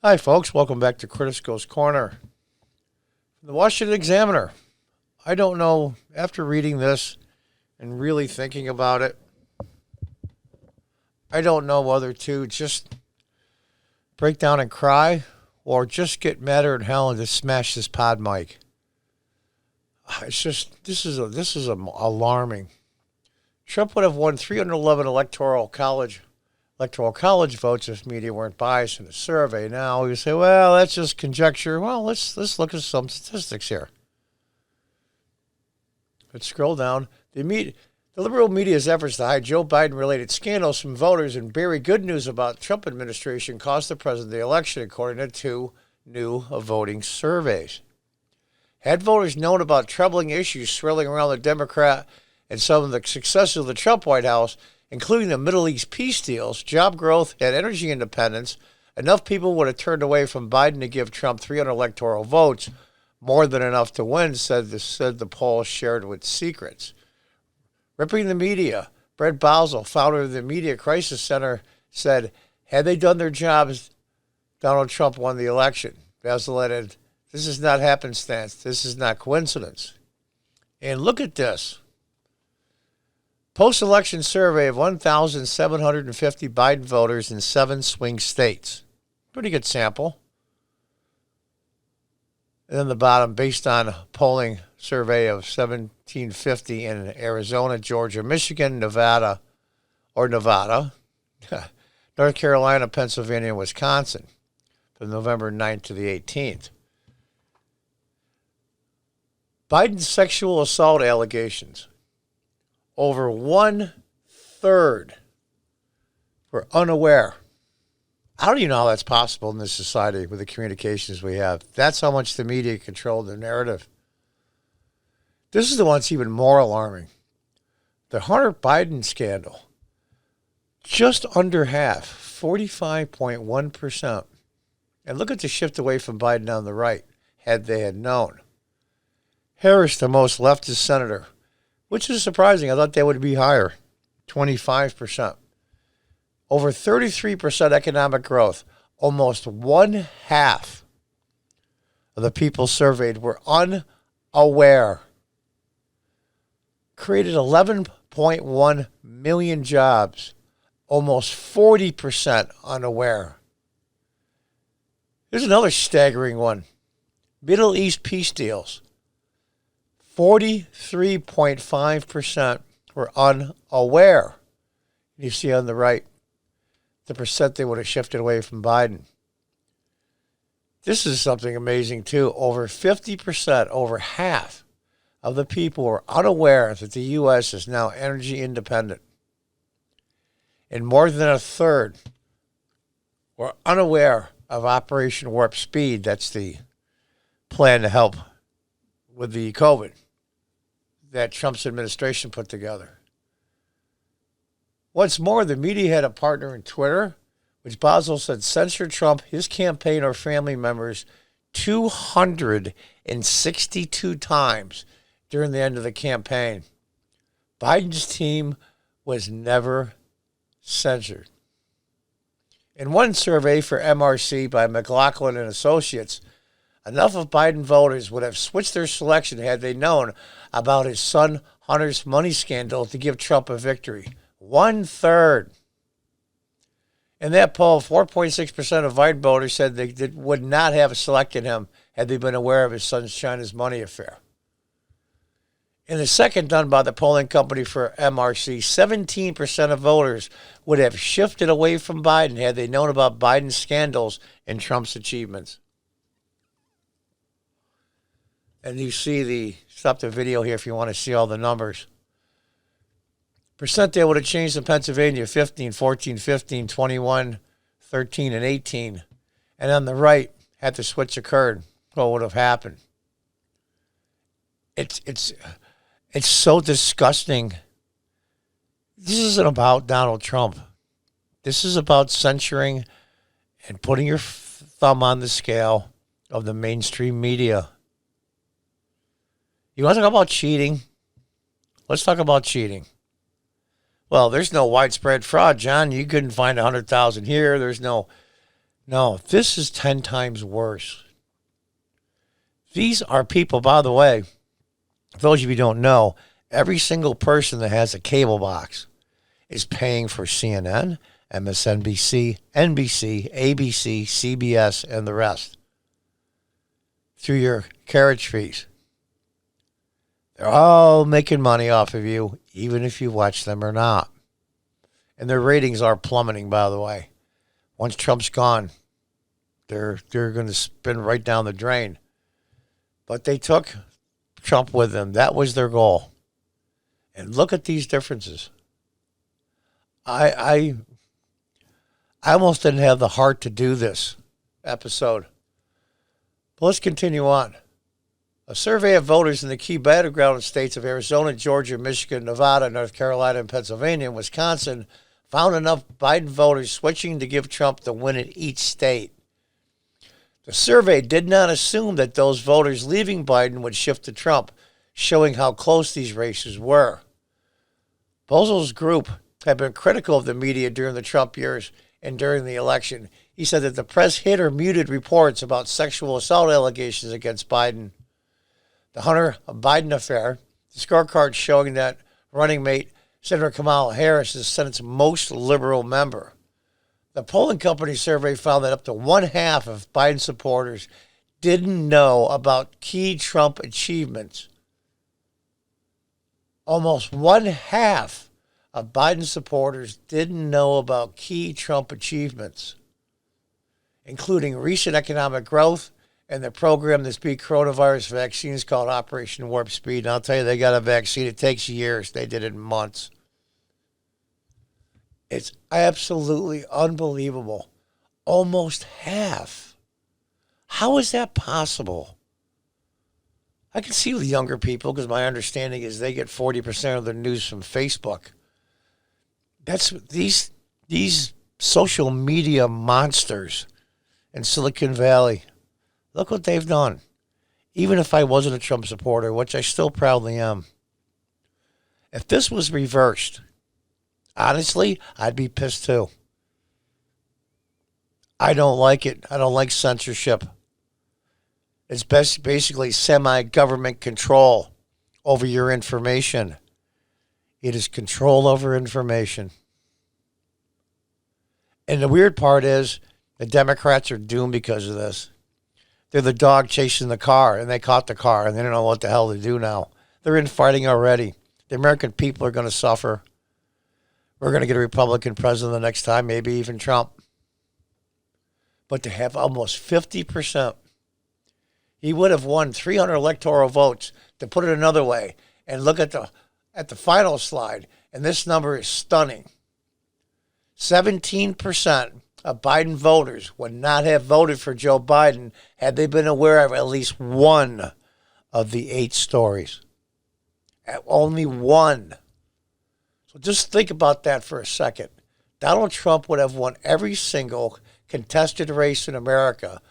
Hi, folks. Welcome back to Critico's Corner. The Washington Examiner. I don't know, after reading this and really thinking about it, I don't know whether to just break down and cry or just get madder than hell and just smash this pod mic. It's just, this is alarming. Trump would have won 311 electoral college votes if media weren't biased in the survey. Now you say, well, that's just conjecture. Well, let's look at some statistics here. Let's scroll down. The liberal media's efforts to hide Joe Biden-related scandals from voters and bury good news about the Trump administration cost the president the election, according to two new voting surveys. Had voters known about troubling issues swirling around the Democrat and some of the successes of the Trump White House, including the Middle East peace deals, job growth, and energy independence, enough people would have turned away from Biden to give Trump 300 electoral votes, more than enough to win, said the poll shared with Secrets. Ripping the media, Brett Basil, founder of the Media Crisis Center, said, had they done their jobs, Donald Trump won the election. Basil added, this is not happenstance. This is not coincidence. And look at this. Post-election survey of 1,750 Biden voters in 7 swing states. Pretty good sample. And then the bottom, based on polling survey of 1,750 in Arizona, Georgia, Michigan, Nevada, North Carolina, Pennsylvania, and Wisconsin, from November 9th to the 18th. Biden's sexual assault allegations. Over 1/3 were unaware. I don't even know how that's possible in this society with the communications we have. That's how much the media controlled the narrative. This is the one that's even more alarming. The Hunter Biden scandal. Just under half, 45.1%. And look at the shift away from Biden on the right, had they had known. Harris, the most leftist senator, which is surprising. I thought they would be higher, 25%. Over 33% economic growth. Almost 1/2 of the people surveyed were unaware. Created 11.1 million jobs. Almost 40% unaware. Here's another staggering one. Middle East peace deals. 43.5% were unaware. You see on the right the percent they would have shifted away from Biden. This is something amazing, too. Over 50%, over half of the people were unaware that the U.S. is now energy independent. And more than 1/3 were unaware of Operation Warp Speed. That's the plan to help with the COVID that Trump's administration put together. Once more, the media had a partner in Twitter, which Basil said censored Trump, his campaign, or family members 262 times during the end of the campaign. Biden's team was never censored. In one survey for MRC by McLaughlin and Associates, enough of Biden voters would have switched their selection had they known about his son Hunter's money scandal to give Trump a victory. 1/3. In that poll, 4.6% of Biden voters said they would not have selected him had they been aware of his son's China's money affair. In the second done by the polling company for MRC, 17% of voters would have shifted away from Biden had they known about Biden's scandals and Trump's achievements. And you see stop the video here if you want to see all the numbers. Percent they would have changed in Pennsylvania, 15, 14, 15, 21, 13, and 18. And on the right, had the switch occurred, what would have happened? It's so disgusting. This isn't about Donald Trump. This is about censoring and putting your thumb on the scale of the mainstream media. You want to talk about cheating? Let's talk about cheating. Well, there's no widespread fraud, John. You couldn't find 100,000 here. There's no No, this is 10 times worse. These are people, by the way, for those of you who don't know, every single person that has a cable box is paying for CNN, MSNBC, NBC, ABC, CBS, and the rest through your carriage fees. They're all making money off of you, even if you watch them or not. And their ratings are plummeting, by the way. Once Trump's gone, they're going to spin right down the drain. But they took Trump with them. That was their goal. And look at these differences. I almost didn't have the heart to do this episode. But let's continue on. A survey of voters in the key battleground states of Arizona, Georgia, Michigan, Nevada, North Carolina, and Pennsylvania, and Wisconsin found enough Biden voters switching to give Trump the win in each state. The survey did not assume that those voters leaving Biden would shift to Trump, showing how close these races were. Bozell's group had been critical of the media during the Trump years and during the election. He said that the press hid or muted reports about sexual assault allegations against Biden. The Hunter Biden affair, the scorecard showing that running mate Senator Kamala Harris is the Senate's most liberal member. The polling company survey found that up to one half of Biden supporters didn't know about key Trump achievements. Almost one half of Biden supporters didn't know about key Trump achievements, including recent economic growth and the program that's beat coronavirus vaccines called Operation Warp Speed. And I'll tell you, they got a vaccine. It takes years. They did it in months. It's absolutely unbelievable. Almost half. How is that possible? I can see with younger people, because my understanding is they get 40% of their news from Facebook. That's these social media monsters in Silicon Valley. Look what they've done. Even if I wasn't a Trump supporter, which I still proudly am. If this was reversed, honestly, I'd be pissed too. I don't like it. I don't like censorship. It's basically semi-government control over your information. It is control over information. And the weird part is the Democrats are doomed because of this. They're the dog chasing the car, and they caught the car, and they don't know what the hell to do now. They're infighting already. The American people are going to suffer. We're going to get a Republican president the next time, maybe even Trump. But to have almost 50%, he would have won 300 electoral votes. To put it another way, and look at the final slide, and this number is stunning. 17% of Biden voters would not have voted for Joe Biden had they been aware of at least one of the 8 stories. Only one. So just think about that for a second. Donald Trump would have won every single contested race in America.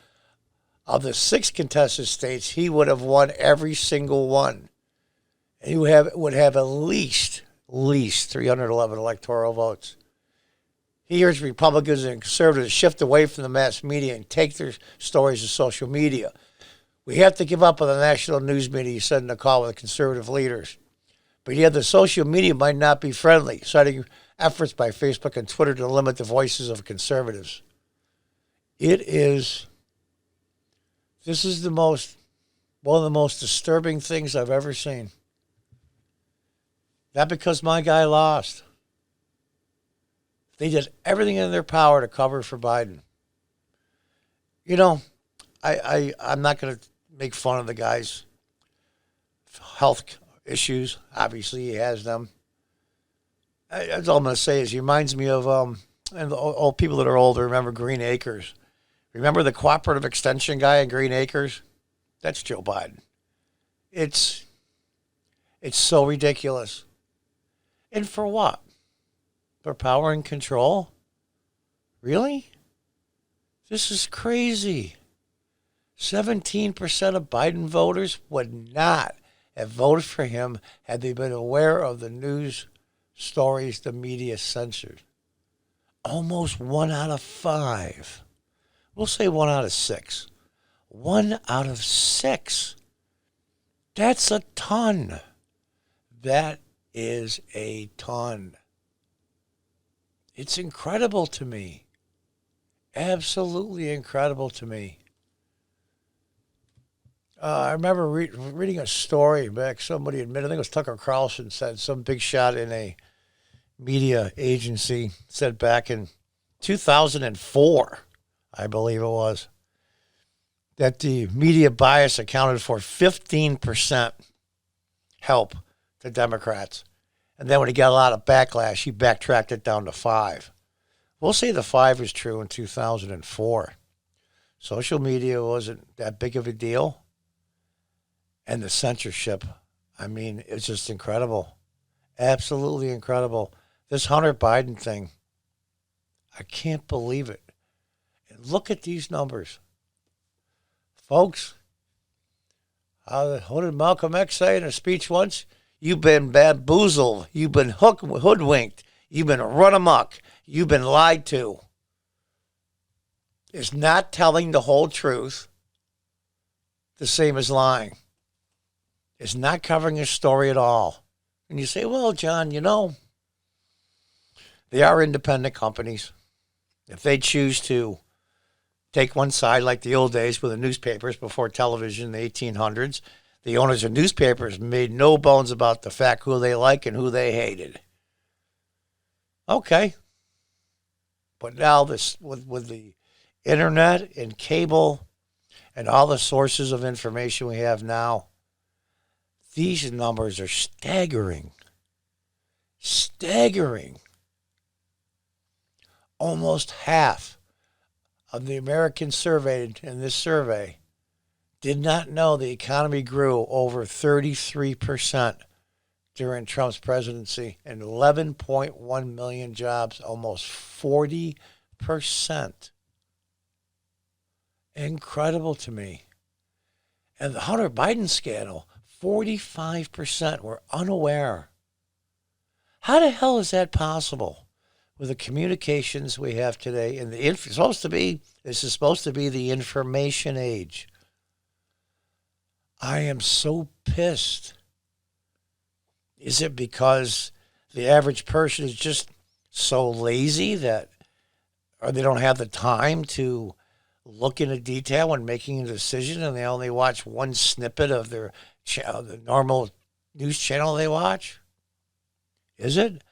Of the 6 contested states, he would have won every single one. And he would have at least 311 electoral votes. He urged Republicans and conservatives to shift away from the mass media and take their stories to social media. We have to give up on the national news media, he said in a call with conservative leaders. But yet the social media might not be friendly, citing efforts by Facebook and Twitter to limit the voices of conservatives. This is one of the most disturbing things I've ever seen. Not because my guy lost. They did everything in their power to cover for Biden. You know, I'm not going to make fun of the guy's health issues. Obviously, he has them. That's all I'm going to say is he reminds me of, and all people that are older remember Green Acres. Remember the cooperative extension guy in Green Acres? That's Joe Biden. It's so ridiculous. And for what? For power and control? Really? This is crazy. 17% of Biden voters would not have voted for him had they been aware of the news stories the media censored. Almost 1 out of 5 We'll say 1 out of 6. 1 out of 6. That's a ton. That is a ton. It's incredible to me. Absolutely incredible to me. I remember reading a story back. Somebody admitted, I think it was Tucker Carlson, said some big shot in a media agency said back in 2004, I believe it was, that the media bias accounted for 15% help to Democrats. And then when he got a lot of backlash, he backtracked it down to 5. We'll say the 5 is true in 2004. Social media wasn't that big of a deal. And the censorship, I mean, it's just incredible. Absolutely incredible. This Hunter Biden thing, I can't believe it. And look at these numbers. Folks, what did Malcolm X say in a speech once? You've been bamboozled. You've been hoodwinked. You've been run amok. You've been lied to. Is not telling the whole truth the same as lying? Is not covering a story at all. And you say, well, John, you know, they are independent companies. If they choose to take one side like the old days with the newspapers before television in the 1800s, the owners of newspapers made no bones about the fact who they like and who they hated. Okay. But now this with the internet and cable and all the sources of information we have now, these numbers are staggering. Staggering. Almost half of the Americans surveyed in this survey did not know the economy grew over 33% during Trump's presidency, and 11.1 million jobs, almost 40%. Incredible to me. And the Hunter Biden scandal, 45% were unaware. How the hell is that possible with the communications we have today? And this is supposed to be the information age. I am so pissed. Is it because the average person is just so lazy or they don't have the time to look into detail when making a decision, and they only watch one snippet of their the normal news channel they watch? Is it?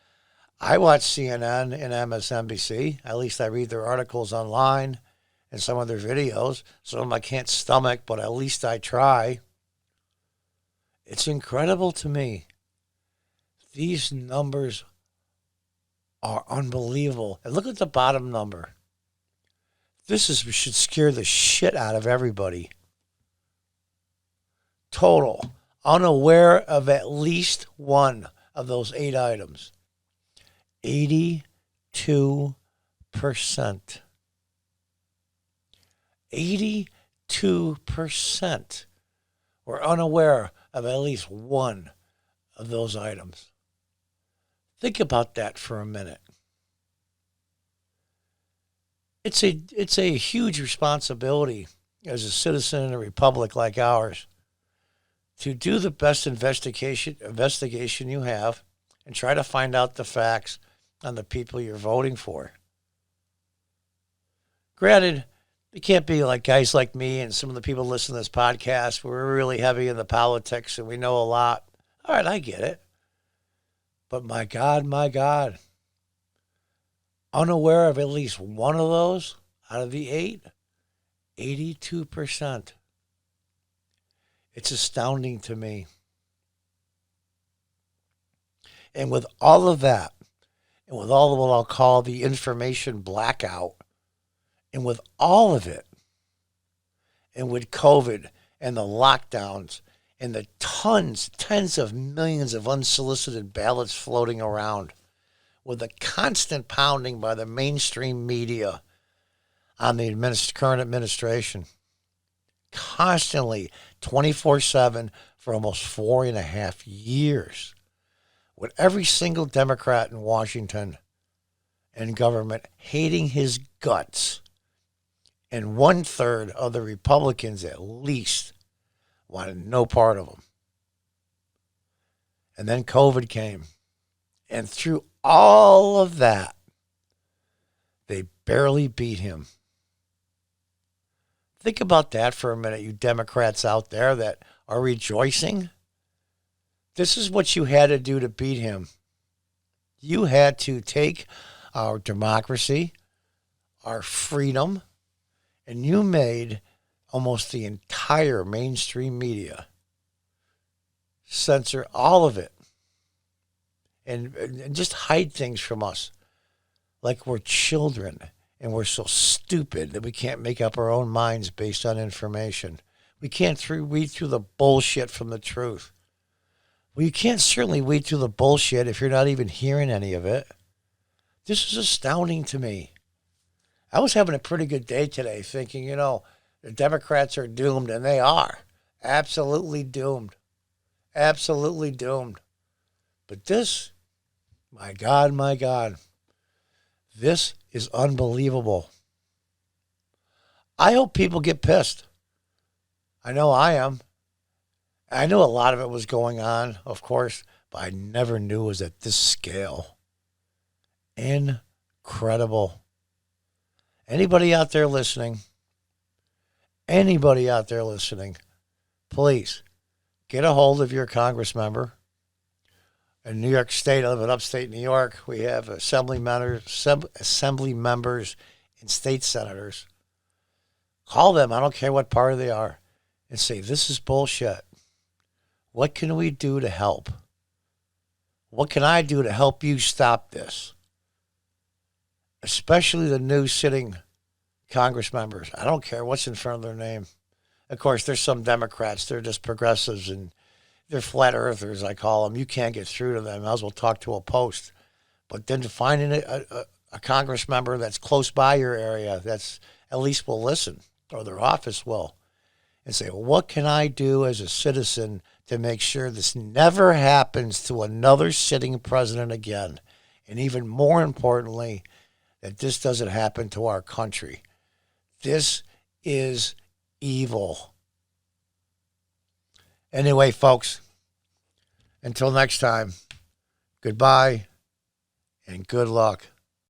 I watch CNN and MSNBC. At least I read their articles online and some of their videos. Some of them I can't stomach, but at least I try. It's incredible to me. These numbers are unbelievable. And look at the bottom number. Should scare the shit out of everybody. Total. Unaware of at least one of those 8 items. 82%. 82% were unaware of at least one of those items. Think about that for a minute. It's a huge responsibility as a citizen in a republic like ours to do the best investigation you have and try to find out the facts on the people you're voting for. Granted, it can't be like guys like me and some of the people listening to this podcast. We're really heavy in the politics and we know a lot. All right, I get it. But my God, unaware of at least one of those out of the 8, 82%. It's astounding to me. And with all of that, and with all of what I'll call the information blackout, and with all of it, and with COVID and the lockdowns and the tens of millions of unsolicited ballots floating around, with the constant pounding by the mainstream media on the current administration, constantly 24/7 for almost 4.5 years, with every single Democrat in Washington and government hating his guts And 1/3 of the Republicans at least wanted no part of them. And then COVID came. And through all of that, they barely beat him. Think about that for a minute, you Democrats out there that are rejoicing. This is what you had to do to beat him. You had to take our democracy, our freedom, and you made almost the entire mainstream media censor all of it and just hide things from us like we're children and we're so stupid that we can't make up our own minds based on information. We can't read through the bullshit from the truth. Well, you can't certainly weed through the bullshit if you're not even hearing any of it. This is astounding to me. I was having a pretty good day today thinking, the Democrats are doomed, and they are. Absolutely doomed. Absolutely doomed. But this, my God, this is unbelievable. I hope people get pissed. I know I am. I knew a lot of it was going on, of course, but I never knew it was at this scale. Incredible. Anybody out there listening, please get a hold of your Congress member. In New York State, I live in upstate New York. We have assembly members and state senators. Call them, I don't care what party they are, and say, this is bullshit. What can we do to help? What can I do to help you stop this? Especially the new sitting Congress members. I don't care what's in front of their name. Of course, there's some Democrats. They're just progressives and they're flat earthers, I call them. You can't get through to them. I might as well talk to a post. But then to finding a Congress member that's close by your area, that's at least will listen, or their office will, and say, well, what can I do as a citizen to make sure this never happens to another sitting president again? And even more importantly, that this doesn't happen to our country. This is evil. Anyway, folks, until next time, goodbye and good luck.